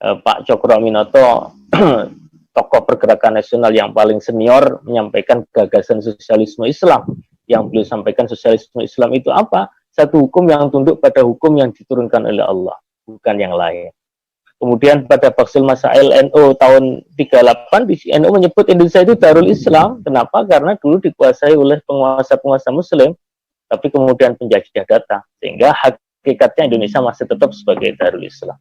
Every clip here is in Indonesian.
Pak Cokroaminoto tokoh pergerakan nasional yang paling senior menyampaikan gagasan sosialisme Islam. Yang beliau sampaikan sosialisme Islam itu apa? Satu hukum yang tunduk pada hukum yang diturunkan oleh Allah, bukan yang lain. Kemudian pada Faksul Masail NU tahun 38, di NU menyebut Indonesia itu Darul Islam. Kenapa? Karena dulu dikuasai oleh penguasa-penguasa Muslim, tapi kemudian penjajah datang. Sehingga hakikatnya Indonesia masih tetap sebagai Darul Islam.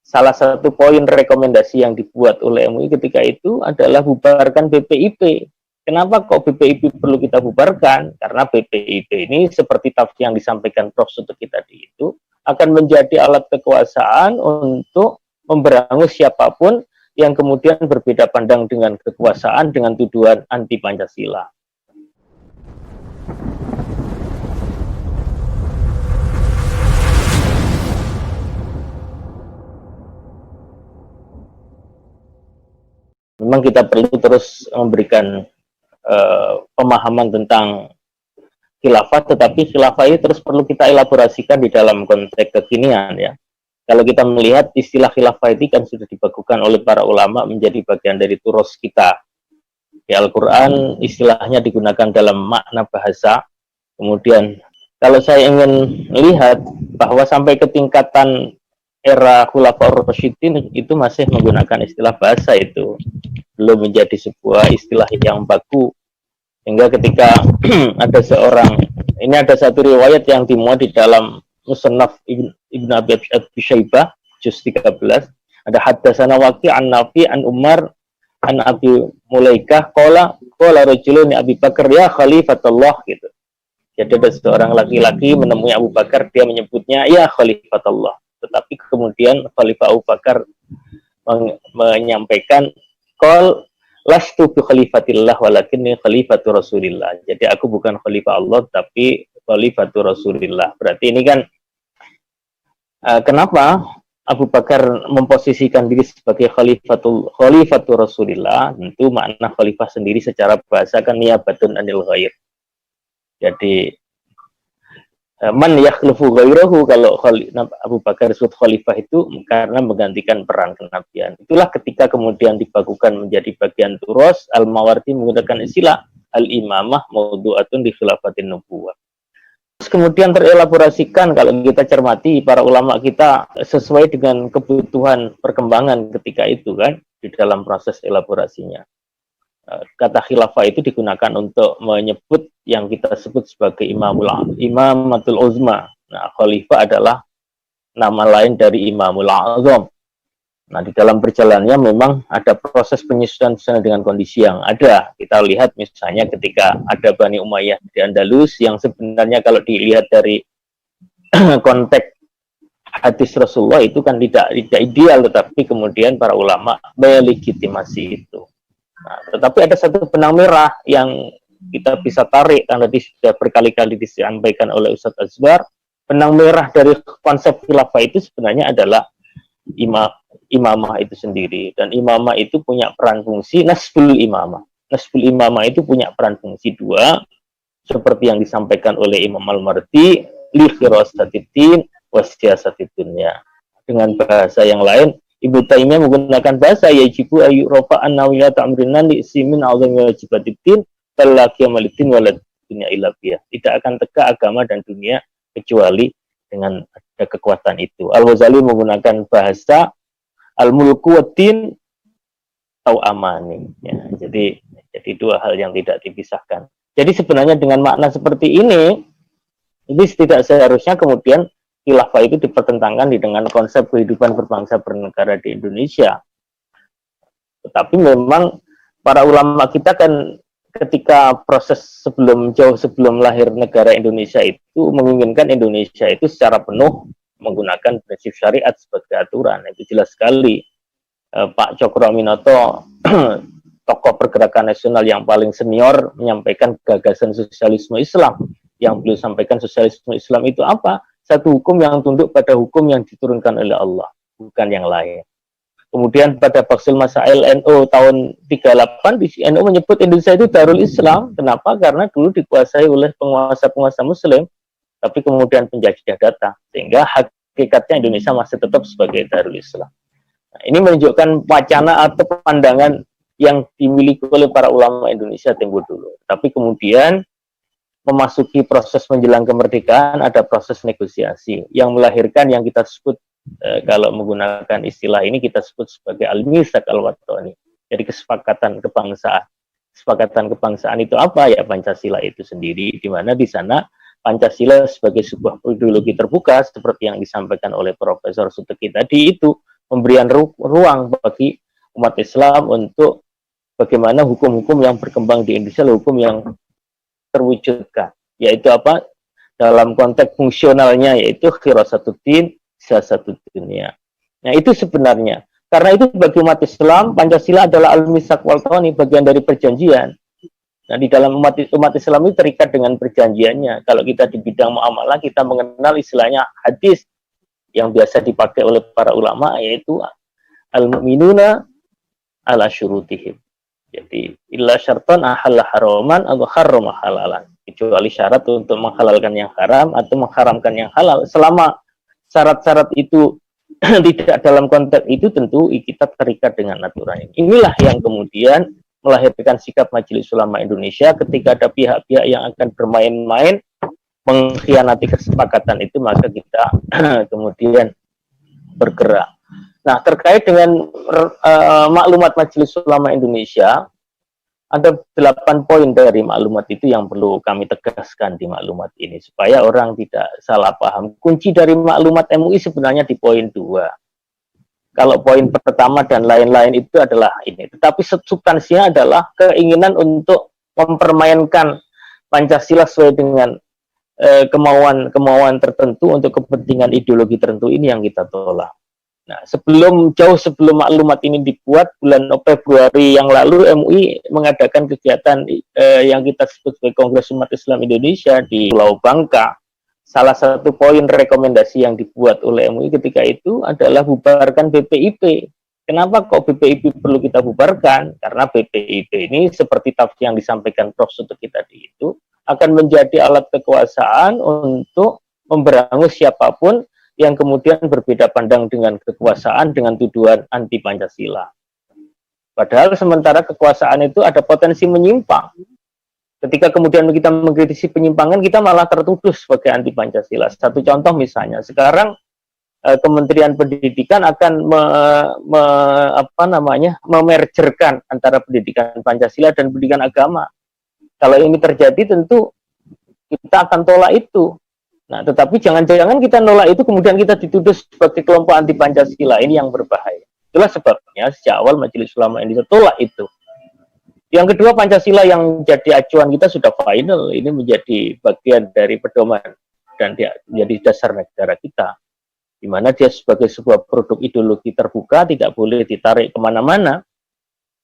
Salah satu poin rekomendasi yang dibuat oleh MUI ketika itu adalah bubarkan BPIP. Kenapa kok BPIP perlu kita bubarkan? Karena BPIP ini seperti tafsir yang disampaikan Prof. Sutuki tadi itu akan menjadi alat kekuasaan untuk memberangus siapapun yang kemudian berbeda pandang dengan kekuasaan dengan tuduhan anti Pancasila. Memang kita perlu terus memberikan pemahaman tentang khilafah, tetapi khilafah ini terus perlu kita elaborasikan di dalam konteks kekinian ya. Kalau kita melihat istilah khilafah itu kan sudah dibakukan oleh para ulama menjadi bagian dari turos kita. Di Al-Quran istilahnya digunakan dalam makna bahasa. Kemudian kalau saya ingin melihat bahwa sampai ke tingkatan era Khulafaur Rasyidin itu masih menggunakan istilah bahasa itu. Belum menjadi sebuah istilah yang baku. Hingga ketika ada seorang, ini ada satu riwayat yang dimuat di dalam Musannaf Ibn Abi Syaibah juz 13, ada haddatsana Waqi' an Nafi' an Umar an Abi Mulaikah qala rajulun Abi Bakar ya khalifatullah gitu. Jadi ada seorang laki-laki menemui Abu Bakar, dia menyebutnya ya khalifatullah. Tetapi kemudian Khalifah Abu Bakar menyampaikan qol lastu bi khalifatillah walakinni khalifatu Rasulillah. Jadi aku bukan khalifah Allah tapi khalifatu Rasulillah. Berarti ini kan kenapa Abu Bakar memposisikan diri sebagai khalifatu Rasulillah? Tentu makna khalifah sendiri secara bahasa kan niyabatun anil ghair. Jadi man yakhlufu ghairahu, kalau Abu Bakar disebut khalifah itu karena menggantikan peran kenabian. Itulah ketika kemudian dibakukan menjadi bagian turos. Al-Mawardi menggunakan istilah al-imamah maudu'atun di khilafatin nubuwah. Terus kemudian terelaborasikan kalau kita cermati para ulama kita sesuai dengan kebutuhan perkembangan ketika itu kan di dalam proses elaborasinya. Kata khilafah itu digunakan untuk menyebut yang kita sebut sebagai imamatul uzma. Nah, khalifah adalah nama lain dari imamul azam. Nah, di dalam perjalanannya memang ada proses penyesuaian dengan kondisi yang ada. Kita lihat misalnya ketika ada Bani Umayyah di Andalus yang sebenarnya kalau dilihat dari konteks hadis Rasulullah itu kan tidak ideal, tetapi kemudian para ulama melegitimasi itu. Nah, tetapi ada satu benang merah yang kita bisa tarik, karena tadi sudah berkali-kali disampaikan oleh Ustadz Azbar. Benang merah dari konsep khilafah itu sebenarnya adalah imamah itu sendiri, dan imamah itu punya peran fungsi nasbul imamah. Nasbul imamah itu punya peran fungsi dua, seperti yang disampaikan oleh Imam Al-Mardi, li khirasatiddin wasiyasatid dunya. Dengan bahasa yang lain, Ibnu Taimiyah menggunakan bahasa yajibu ayu rofa an-nawiyat amrinan li isimin azami wajibatiddin talaqiyamaliddin walad dunya ilabiyah. Tidak akan tegak agama dan dunia kecuali dengan ada kekuatan itu. Al-Ghazali menggunakan bahasa al-mulku waddin atau amani. Ya, jadi dua hal yang tidak dipisahkan. Jadi sebenarnya dengan makna seperti ini tidak seharusnya kemudian khilafah itu dipertentangkan dengan konsep kehidupan berbangsa bernegara di Indonesia. Tetapi memang para ulama kita kan ketika proses jauh sebelum lahir negara Indonesia itu menginginkan Indonesia itu secara penuh menggunakan prinsip syariat sebagai aturan. Itu jelas sekali. Pak Cokroaminoto tokoh pergerakan nasional yang paling senior menyampaikan gagasan sosialisme Islam. Yang beliau sampaikan sosialisme Islam itu apa? Satu hukum yang tunduk pada hukum yang diturunkan oleh Allah, bukan yang lain. Kemudian pada Faksul Masail NU tahun 38, di NU menyebut Indonesia itu Darul Islam. Kenapa? Karena dulu dikuasai oleh penguasa-penguasa Muslim, tapi kemudian penjajah datang. Sehingga hakikatnya Indonesia masih tetap sebagai Darul Islam. Ini menunjukkan wacana atau pandangan yang dimiliki oleh para ulama Indonesia tempo dulu. Tapi kemudian memasuki proses menjelang kemerdekaan ada proses negosiasi yang melahirkan yang kita sebut kalau menggunakan istilah ini kita sebut sebagai al-mitsaq al-watani. Jadi kesepakatan kebangsaan. Kesepakatan kebangsaan itu apa? Ya Pancasila itu sendiri, di mana di sana Pancasila sebagai sebuah ideologi terbuka seperti yang disampaikan oleh Profesor Suteki tadi itu memberikan ruang bagi umat Islam untuk bagaimana hukum-hukum yang berkembang di Indonesia, hukum yang terwujudkan, yaitu apa? Dalam konteks fungsionalnya yaitu khirasatuddin, siyasatuddin dunia. Nah, itu sebenarnya. Karena itu bagi umat Islam, Pancasila adalah al-mitsaq wal-watani, bagian dari perjanjian. Nah, di dalam umat Islam itu terikat dengan perjanjiannya. Kalau kita di bidang muamalah, kita mengenal istilahnya hadis yang biasa dipakai oleh para ulama, yaitu al-mu'minuna ala syurutihim. Jadi, illa syartan ahalla haraman atau harrama halalan. Kecuali syarat untuk menghalalkan yang haram atau mengharamkan yang halal. Selama syarat-syarat itu tidak dalam konteks itu, tentu kita terikat dengan aturan ini. Inilah yang kemudian melahirkan sikap Majelis Ulama Indonesia ketika ada pihak-pihak yang akan bermain-main mengkhianati kesepakatan itu, maka kita kemudian bergerak. Nah, terkait dengan maklumat Majelis Ulama Indonesia, ada 8 poin dari maklumat itu yang perlu kami tegaskan di maklumat ini, supaya orang tidak salah paham. Kunci dari maklumat MUI sebenarnya di poin 2. Kalau poin pertama dan lain-lain itu adalah ini. Tetapi substansinya adalah keinginan untuk mempermainkan Pancasila sesuai dengan kemauan tertentu untuk kepentingan ideologi tertentu, ini yang kita tolak. Nah, jauh sebelum maklumat ini dibuat, bulan Februari yang lalu MUI mengadakan kegiatan yang kita sebut sebagai Kongres Umat Islam Indonesia di Pulau Bangka. Salah satu poin rekomendasi yang dibuat oleh MUI ketika itu adalah bubarkan BPIP. Kenapa kok BPIP perlu kita bubarkan? Karena BPIP ini seperti tafsir yang disampaikan Prof. Suteki tadi itu akan menjadi alat kekuasaan untuk memberangus siapapun yang kemudian berbeda pandang dengan kekuasaan dengan tuduhan anti Pancasila. Padahal sementara kekuasaan itu ada potensi menyimpang. Ketika kemudian kita mengkritisi penyimpangan, kita malah tertuduh sebagai anti Pancasila. Satu contoh misalnya, sekarang Kementerian Pendidikan akan memergerkan antara pendidikan Pancasila dan pendidikan agama. Kalau ini terjadi, tentu kita akan tolak itu. Nah, tetapi jangan-jangan kita nolak itu kemudian kita dituduh sebagai kelompok anti Pancasila. Ini yang berbahaya. Itulah sebabnya sejak awal Majelis Ulama Indonesia tolak itu. Yang kedua, Pancasila yang jadi acuan kita sudah final. Ini menjadi bagian dari pedoman dan dia menjadi dasar negara kita, di mana dia sebagai sebuah produk ideologi terbuka, tidak boleh ditarik kemana-mana.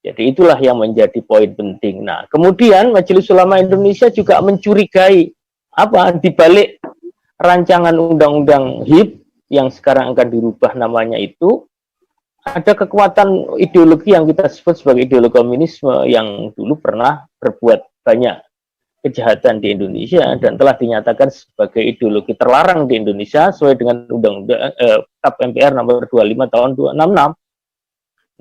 Jadi itulah yang menjadi poin penting. Nah, kemudian Majelis Ulama Indonesia juga mencurigai di balik rancangan undang-undang HIP yang sekarang akan dirubah namanya itu, ada kekuatan ideologi yang kita sebut sebagai ideologi komunisme yang dulu pernah berbuat banyak kejahatan di Indonesia dan telah dinyatakan sebagai ideologi terlarang di Indonesia sesuai dengan undang-undang TAP MPR nomor 25 tahun 266.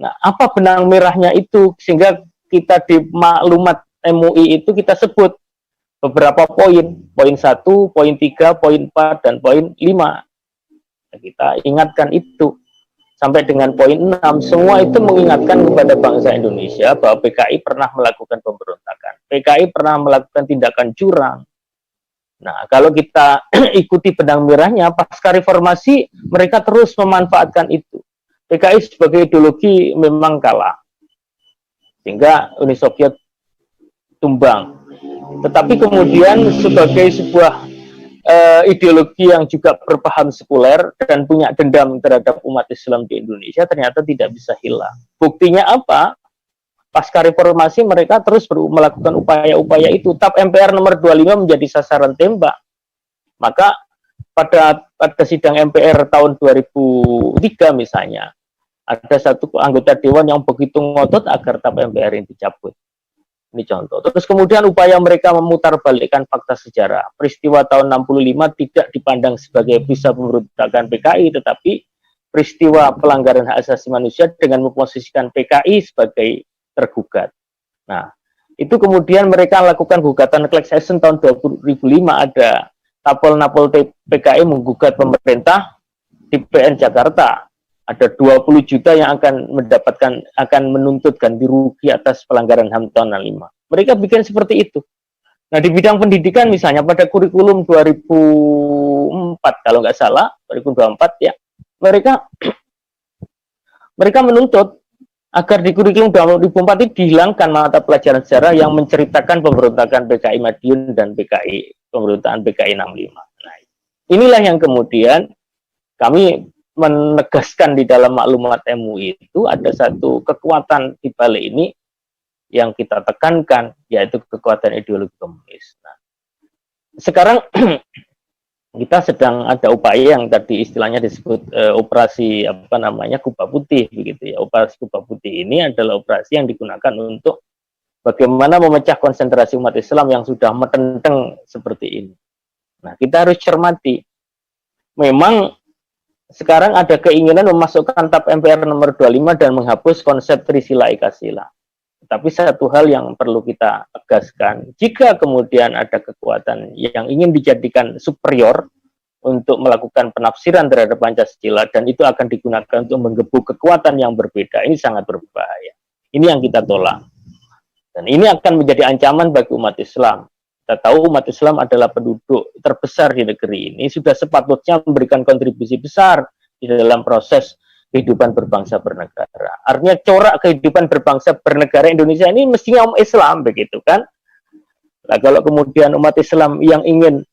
Nah, apa benang merahnya itu sehingga kita di maklumat MUI itu kita sebut beberapa poin, poin 1, poin 3, poin 4, dan poin 5. Nah, kita ingatkan itu. Sampai dengan poin 6, semua itu mengingatkan kepada bangsa Indonesia bahwa PKI pernah melakukan pemberontakan. PKI pernah melakukan tindakan curang. Nah, kalau kita ikuti benang merahnya, pasca reformasi, mereka terus memanfaatkan itu. PKI sebagai ideologi memang kalah. Sehingga Uni Soviet tumbang. Tetapi kemudian sebagai sebuah ideologi yang juga berpaham sekuler dan punya dendam terhadap umat Islam di Indonesia ternyata tidak bisa hilang. Buktinya apa? Pasca reformasi mereka terus melakukan upaya-upaya itu. TAP MPR nomor 25 menjadi sasaran tembak. Maka pada sidang MPR tahun 2003 misalnya, ada satu anggota dewan yang begitu ngotot agar TAP MPR ini dicabut. Ini contoh. Terus kemudian upaya mereka memutarbalikkan fakta sejarah. Peristiwa tahun 65 tidak dipandang sebagai bisa pemberontakan PKI, tetapi peristiwa pelanggaran hak asasi manusia dengan memposisikan PKI sebagai tergugat. Nah, itu kemudian mereka lakukan gugatan class action tahun 2005, ada Tapol-Napol PKI menggugat pemerintah di PN Jakarta. Ada 20 juta yang akan menuntut ganti rugi atas pelanggaran HAM tahun 65. Mereka bikin seperti itu. Nah, di bidang pendidikan misalnya pada kurikulum 2004 kalau nggak salah, 2024 ya, mereka menuntut agar di kurikulum 2004 itu dihilangkan mata pelajaran sejarah yang menceritakan pemberontakan PKI Madiun dan pemberontakan PKI 65. Nah, inilah yang kemudian kami menegaskan di dalam maklumat MUI itu ada satu kekuatan di balik ini yang kita tekankan, yaitu kekuatan ideologi komunis. Nah, sekarang kita sedang ada upaya yang tadi istilahnya disebut operasi Kuba Putih begitu ya. Operasi Kuba Putih ini adalah operasi yang digunakan untuk bagaimana memecah konsentrasi umat Islam yang sudah metenteng seperti ini. Nah, kita harus cermati. Memang sekarang ada keinginan memasukkan TAP MPR nomor 25 dan menghapus konsep Trisila Ekasila. Tapi satu hal yang perlu kita tegaskan, jika kemudian ada kekuatan yang ingin dijadikan superior untuk melakukan penafsiran terhadap Pancasila, dan itu akan digunakan untuk menggebuk kekuatan yang berbeda, ini sangat berbahaya. Ini yang kita tolak. Dan ini akan menjadi ancaman bagi umat Islam. Kita tahu umat Islam adalah penduduk terbesar di negeri ini, sudah sepatutnya memberikan kontribusi besar di dalam proses kehidupan berbangsa bernegara. Artinya corak kehidupan berbangsa bernegara Indonesia ini mestinya umat Islam begitu kan. Nah, kalau kemudian umat Islam yang ingin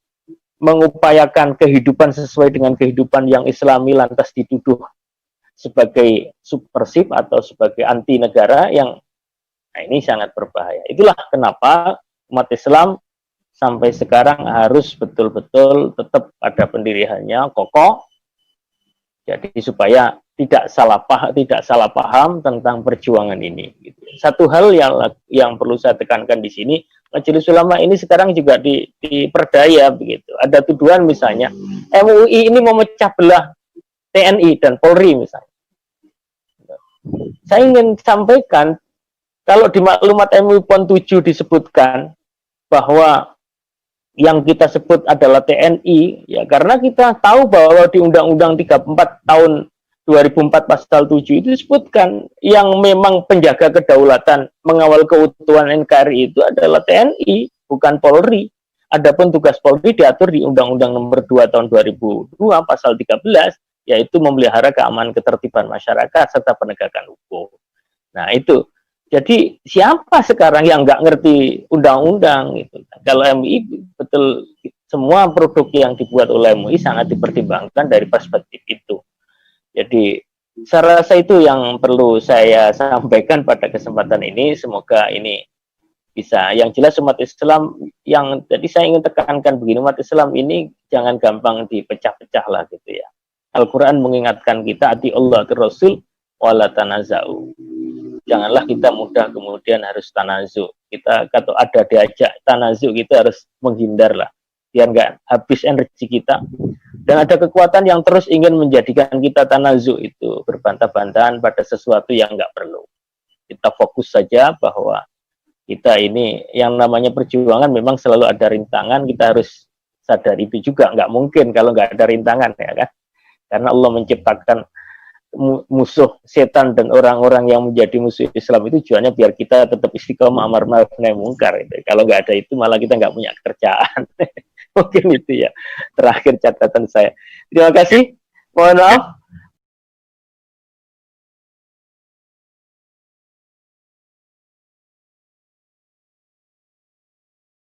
mengupayakan kehidupan sesuai dengan kehidupan yang Islami lantas dituduh sebagai subversif atau sebagai anti negara, yang nah ini sangat berbahaya. Itulah kenapa umat Islam sampai sekarang harus betul-betul tetap pada pendiriannya kokoh. Jadi supaya tidak salah paham tentang perjuangan ini. Gitu. Satu hal yang perlu saya tekankan di sini, Majelis Ulama ini sekarang juga diperdaya begitu. Ada tuduhan misalnya MUI ini memecah belah TNI dan Polri misalnya. Saya ingin sampaikan kalau di maklumat MUI PON 7 disebutkan bahwa yang kita sebut adalah TNI, ya karena kita tahu bahwa di Undang-Undang 34 tahun 2004 pasal 7 itu disebutkan yang memang penjaga kedaulatan, mengawal keutuhan NKRI itu adalah TNI, bukan Polri. Adapun tugas Polri diatur di Undang-Undang Nomor 2 tahun 2002 pasal 13, yaitu memelihara keamanan ketertiban masyarakat serta penegakan hukum. Nah itu. Jadi siapa sekarang yang nggak ngerti undang-undang gitu? Kalau MUI betul semua produk yang dibuat oleh MUI sangat dipertimbangkan dari perspektif itu. Jadi saya rasa itu yang perlu saya sampaikan pada kesempatan ini. Semoga ini bisa. Yang jelas umat Islam yang tadi saya ingin tekankan begini, umat Islam ini jangan gampang dipecah-pecah lah gitu ya. Al-Quran mengingatkan kita ati Allah ati Rasul wala tanaza'u. Janganlah kita mudah kemudian harus tanazu. Kita kalau ada diajak tanazu kita harus menghindar lah, biar nggak habis energi kita. Dan ada kekuatan yang terus ingin menjadikan kita tanazu itu berbantah-bantahan pada sesuatu yang nggak perlu. Kita fokus saja bahwa kita ini yang namanya perjuangan memang selalu ada rintangan. Kita harus sadar itu juga, nggak mungkin kalau nggak ada rintangan ya kan. Karena Allah menciptakan musuh setan dan orang-orang yang menjadi musuh Islam itu tujuannya biar kita tetap istiqomah amar ma'ruf nahi munkar gitu. Kalau nggak ada itu malah kita nggak punya kerjaan. Mungkin itu ya terakhir catatan saya. Terima kasih. Mohon maaf